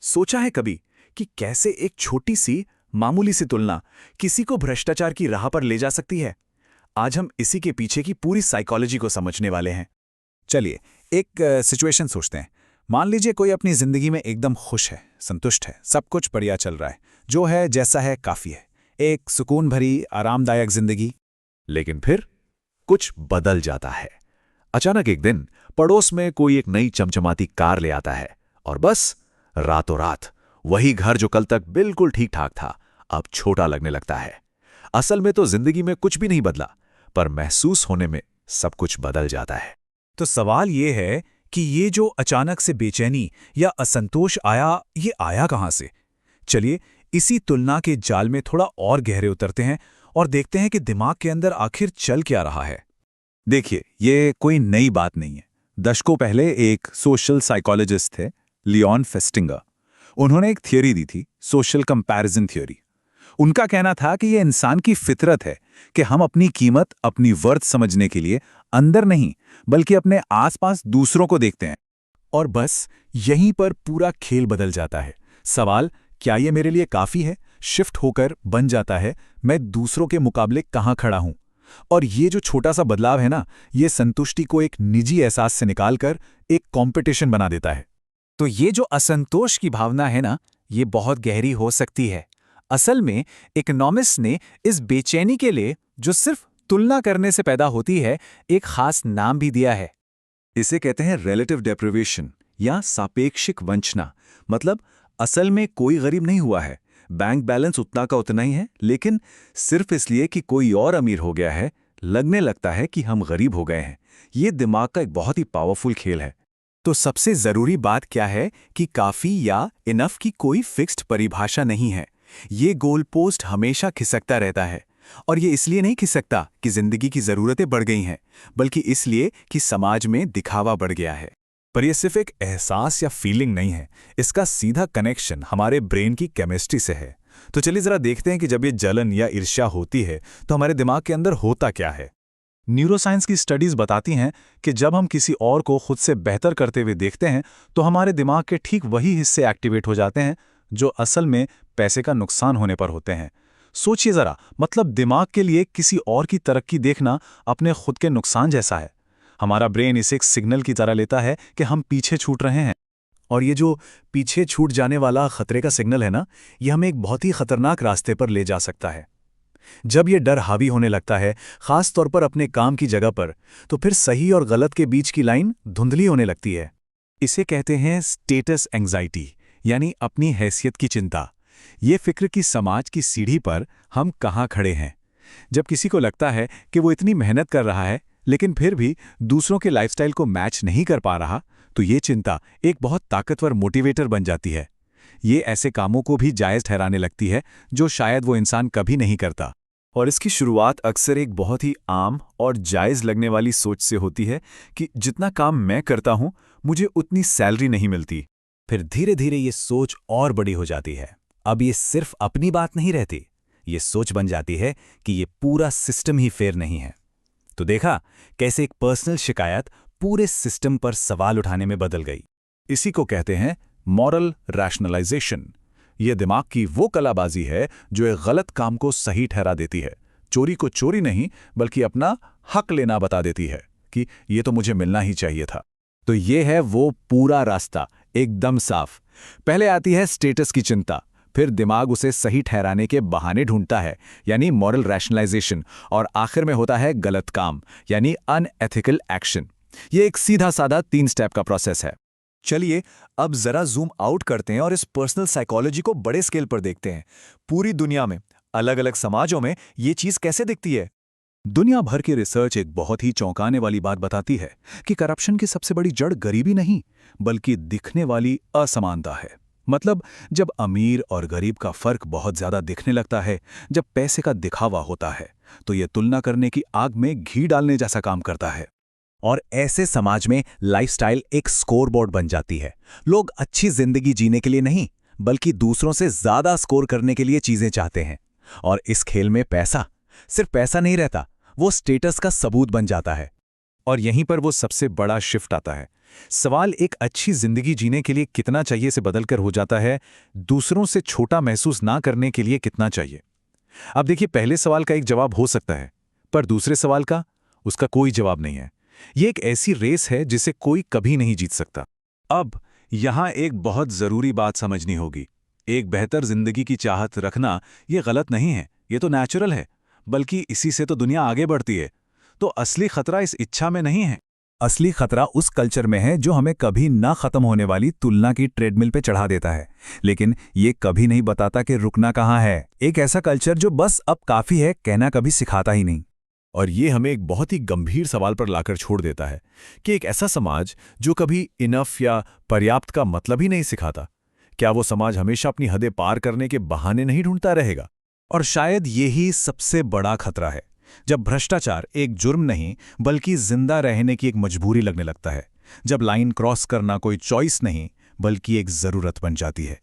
सोचा है कभी कि कैसे एक छोटी सी मामूली सी तुलना किसी को भ्रष्टाचार की राह पर ले जा सकती है। आज हम इसी के पीछे की पूरी साइकोलॉजी को समझने वाले हैं। चलिए एक सिचुएशन सोचते हैं। मान लीजिए कोई अपनी जिंदगी में एकदम खुश है, संतुष्ट है, सब कुछ बढ़िया चल रहा है, जो है जैसा है काफी है, एक सुकून भरी आरामदायक जिंदगी। लेकिन फिर कुछ बदल जाता है। अचानक एक दिन पड़ोस में कोई एक नई चमचमाती कार ले आता है और बस रातों रात वही घर जो कल तक बिल्कुल ठीक ठाक था अब छोटा लगने लगता है। असल में तो जिंदगी में कुछ भी नहीं बदला, पर महसूस होने में सब कुछ बदल जाता है। तो सवाल ये है कि ये जो अचानक से बेचैनी या असंतोष आया, ये आया कहां से? चलिए इसी तुलना के जाल में थोड़ा और गहरे उतरते हैं और देखते हैं कि दिमाग के अंदर आखिर चल क्या रहा है। देखिए, ये कोई नई बात नहीं है। दशकों पहले एक सोशल साइकोलॉजिस्ट थे, लियोन फेस्टिंगर। उन्होंने एक थियोरी दी थी, सोशल कंपैरिजन थ्योरी। उनका कहना था कि यह इंसान की फितरत है कि हम अपनी कीमत, अपनी वर्थ समझने के लिए अंदर नहीं बल्कि अपने आसपास दूसरों को देखते हैं। और बस यहीं पर पूरा खेल बदल जाता है। सवाल क्या ये मेरे लिए काफी है शिफ्ट होकर बन जाता है मैं दूसरों के मुकाबले कहां खड़ा हूं। और ये जो छोटा सा बदलाव है ना, ये संतुष्टि को एक निजी एहसास से निकालकर एक कंपटीशन बना देता है। तो ये जो असंतोष की भावना है ना, ये बहुत गहरी हो सकती है। असल में इकोनॉमिस्ट ने इस बेचैनी के लिए, जो सिर्फ तुलना करने से पैदा होती है, एक खास नाम भी दिया है। इसे कहते हैं रिलेटिव डेप्रिवेशन या सापेक्षिक वंचना। मतलब असल में कोई गरीब नहीं हुआ है, बैंक बैलेंस उतना का उतना ही है, लेकिन सिर्फ इसलिए कि कोई और अमीर हो गया है लगने लगता है कि हम गरीब हो गए हैं। ये दिमाग का एक बहुत ही पावरफुल खेल है। तो सबसे जरूरी बात क्या है कि काफी या इनफ की कोई फिक्स्ड परिभाषा नहीं है। ये गोल पोस्ट हमेशा खिसकता रहता है। और ये इसलिए नहीं खिसकता कि जिंदगी की जरूरतें बढ़ गई हैं, बल्कि इसलिए कि समाज में दिखावा बढ़ गया है। पर यह सिर्फ एक एहसास या फीलिंग नहीं है, इसका सीधा कनेक्शन हमारे ब्रेन की केमिस्ट्री से है। तो चलिए जरा देखते हैं कि जब ये जलन या ईर्ष्या होती है तो हमारे दिमाग के अंदर होता क्या है। न्यूरोसाइंस की स्टडीज बताती हैं कि जब हम किसी और को खुद से बेहतर करते हुए देखते हैं तो हमारे दिमाग के ठीक वही हिस्से एक्टिवेट हो जाते हैं जो असल में पैसे का नुकसान होने पर होते हैं। सोचिए जरा, मतलब दिमाग के लिए किसी और की तरक्की देखना अपने खुद के नुकसान जैसा है। हमारा ब्रेन इसे एक सिग्नल की तरह लेता है कि हम पीछे छूट रहे हैं। और ये जो पीछे छूट जाने वाला खतरे का सिग्नल है ना, ये हमें एक बहुत ही खतरनाक रास्ते पर ले जा सकता है। जब ये डर हावी होने लगता है, खास तौर पर अपने काम की जगह पर, तो फिर सही और गलत के बीच की लाइन धुंधली होने लगती है। इसे कहते हैं स्टेटस एंग्जाइटी, यानी अपनी हैसियत की चिंता। ये फिक्र कि समाज की सीढ़ी पर हम कहाँ खड़े हैं। जब किसी को लगता है कि वो इतनी मेहनत कर रहा है लेकिन फिर भी दूसरों के लाइफस्टाइल को मैच नहीं कर पा रहा, तो ये चिंता एक बहुत ताकतवर मोटिवेटर बन जाती है। ये ऐसे कामों को भी जायज़ ठहराने लगती है जो शायद वो इंसान कभी नहीं करता। और इसकी शुरुआत अक्सर एक बहुत ही आम और जायज़ लगने वाली सोच से होती है कि जितना काम मैं करता हूं मुझे उतनी सैलरी नहीं मिलती। फिर धीरे धीरे ये सोच और बड़ी हो जाती है। अब ये सिर्फ अपनी बात नहीं रहती, ये सोच बन जाती है कि ये पूरा सिस्टम ही फेयर नहीं है। तो देखा कैसे एक पर्सनल शिकायत पूरे सिस्टम पर सवाल उठाने में बदल गई। इसी को कहते हैं मॉरल रैशनलाइजेशन। यह दिमाग की वो कलाबाजी है जो एक गलत काम को सही ठहरा देती है। चोरी को चोरी नहीं बल्कि अपना हक लेना बता देती है कि ये तो मुझे मिलना ही चाहिए था। तो ये है वो पूरा रास्ता, एकदम साफ। पहले आती है स्टेटस की चिंता, फिर दिमाग उसे सही ठहराने के बहाने ढूंढता है, यानी मॉरल रैशनलाइजेशन, और आखिर में होता है गलत काम, यानी अनएथिकल एक्शन। ये एक सीधा साधा 3 स्टेप का प्रोसेस है। चलिए अब जरा जूम आउट करते हैं और इस पर्सनल साइकोलॉजी को बड़े स्केल पर देखते हैं। पूरी दुनिया में, अलग अलग समाजों में ये चीज कैसे दिखती है। दुनिया भर की रिसर्च एक बहुत ही चौंकाने वाली बात बताती है कि करप्शन की सबसे बड़ी जड़ गरीबी नहीं बल्कि दिखने वाली असमानता है। मतलब जब अमीर और गरीब का फर्क बहुत ज्यादा दिखने लगता है, जब पैसे का दिखावा होता है, तो यह तुलना करने की आग में घी डालने जैसा काम करता है। और ऐसे समाज में लाइफस्टाइल एक स्कोरबोर्ड बन जाती है। लोग अच्छी जिंदगी जीने के लिए नहीं बल्कि दूसरों से ज्यादा स्कोर करने के लिए चीजें चाहते हैं। और इस खेल में पैसा सिर्फ पैसा नहीं रहता, वो स्टेटस का सबूत बन जाता है। और यहीं पर वो सबसे बड़ा शिफ्ट आता है। सवाल एक अच्छी जिंदगी जीने के लिए कितना चाहिए से बदलकर हो जाता है, दूसरों से छोटा महसूस ना करने के लिए कितना चाहिए। अब देखिए, पहले सवाल का एक जवाब हो सकता है, पर दूसरे सवाल का उसका कोई जवाब नहीं है। ये एक ऐसी रेस है जिसे कोई कभी नहीं जीत सकता। अब यहां एक बहुत जरूरी बात समझनी होगी। एक बेहतर जिंदगी की चाहत रखना ये गलत नहीं है, ये तो नेचुरल है, बल्कि इसी से तो दुनिया आगे बढ़ती है। तो असली खतरा इस इच्छा में नहीं है। असली खतरा उस कल्चर में है जो हमें कभी ना खत्म होने वाली तुलना की ट्रेडमिल पे चढ़ा देता है, लेकिन ये कभी नहीं बताता कि रुकना कहाँ है। एक ऐसा कल्चर जो बस अब काफी है कहना कभी सिखाता ही नहीं। और ये हमें एक बहुत ही गंभीर सवाल पर लाकर छोड़ देता है कि एक ऐसा समाज जो कभी इनफ या पर्याप्त का मतलब ही नहीं सिखाता, क्या वो समाज हमेशा अपनी हदें पार करने के बहाने नहीं ढूंढता रहेगा? और शायद यही सबसे बड़ा खतरा है, जब भ्रष्टाचार एक जुर्म नहीं बल्कि जिंदा रहने की एक मजबूरी लगने लगता है, जब लाइन क्रॉस करना कोई चॉइस नहीं बल्कि एक जरूरत बन जाती है।